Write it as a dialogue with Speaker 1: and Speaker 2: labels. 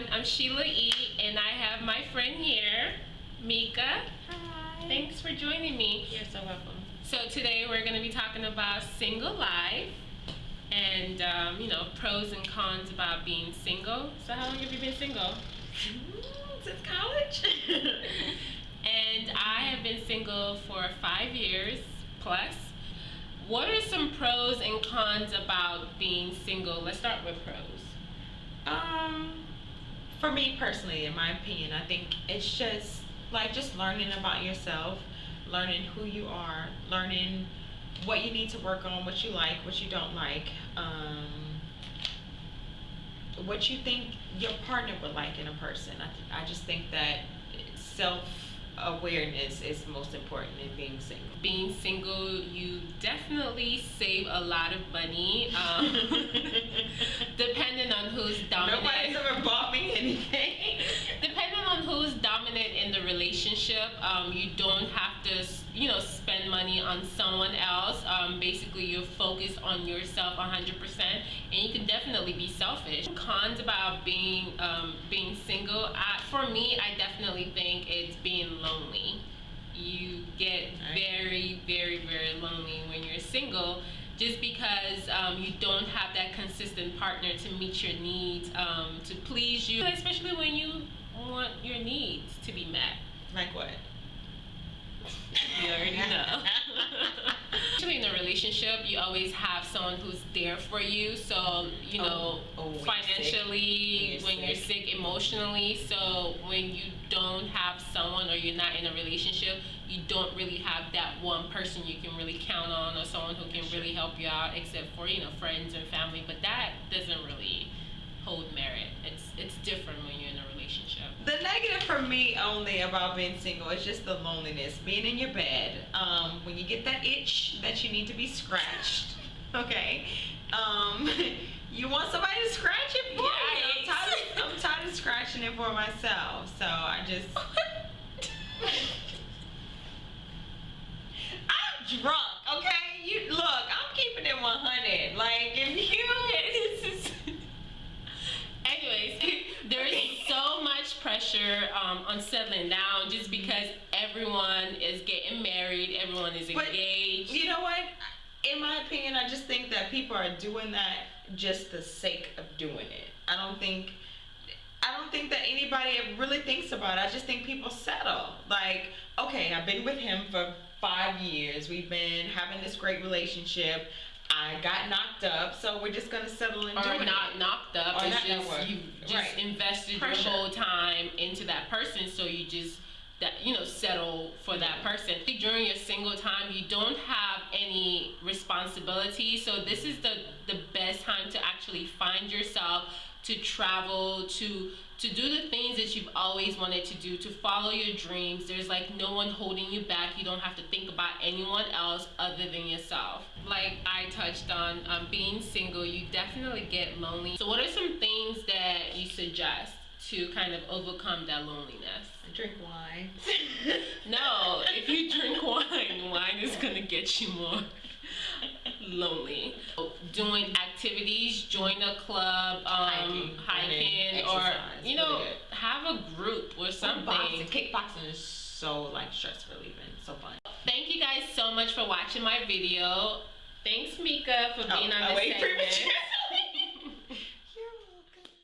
Speaker 1: everyone, I'm Sheila E, and I have my friend here, Mika.
Speaker 2: Hi.
Speaker 1: Thanks for joining me.
Speaker 2: You're so welcome.
Speaker 1: So today we're going to be talking about single life and, pros and cons about being single. So how long have you been single?
Speaker 2: Since college.
Speaker 1: And I have been single for 5 years plus. What are some pros and cons about being single? Let's start with pros.
Speaker 2: For me personally, in my opinion, I think it's just learning about yourself, learning who you are, learning what you need to work on, what you like, what you don't like, what you think your partner would like in a person. I just think that self-awareness is most important in being single.
Speaker 1: Being single, you definitely save a lot of money, depending on who's dominant.
Speaker 2: Nobody's ever bought me anything.
Speaker 1: Depending on who's dominant in the relationship, you don't have to, spend money on someone else. Basically, you're focused on yourself 100%, and you can definitely be selfish. Cons about being single, for me, I definitely think it's being lonely. You get very, very, very lonely when you're single, just because you don't have that consistent partner to meet your needs, to please you, especially when you want your needs to be met.
Speaker 2: Like what?
Speaker 1: You already know. Actually, in a relationship, you always have someone who's there for you. So, financially, when you're sick, emotionally. So, when you don't have someone or you're not in a relationship, you don't really have that one person you can really count on, or someone who can really help you out, except for, friends and family. But that doesn't really hold merit. It's different when you're in a relationship.
Speaker 2: The negative for me only about being single is just the loneliness, being in your bed, when you get that itch that you need to be scratched, okay, you want somebody to scratch it for you. I'm tired of scratching it for myself, so I just I'm drunk, okay? Look, I'm keeping it 100. Like, if you
Speaker 1: anyways, there is so much pressure on settling down, just because everyone is getting married, everyone is engaged.
Speaker 2: But you know what? In my opinion, I just think that people are doing that just the sake of doing it. I don't think that anybody really thinks about it. I just think people settle. Like, okay, I've been with him for 5 years. We've been having this great relationship. I got knocked up, so we're just gonna settle and do it.
Speaker 1: Or not knocked up. It's just you just invested your whole time into that person, so you just settle for that person. During your single time, you don't have any responsibility, so this is the best time to actually find yourself, to travel, to do the things that you've always wanted to do, to follow your dreams. There's no one holding you back. You don't have to think about anyone else other than yourself. Like I touched on, being single, you definitely get lonely. So what are some things that you suggest to kind of overcome that loneliness?
Speaker 2: Drink wine.
Speaker 1: No, if you drink wine is gonna get you more lonely. Doing activities, join a club, hiking, or have a group or something.
Speaker 2: Kickboxing is so stress relieving, so fun.
Speaker 1: Thank you guys so much for watching my video. Thanks, Mika, for being on this segment.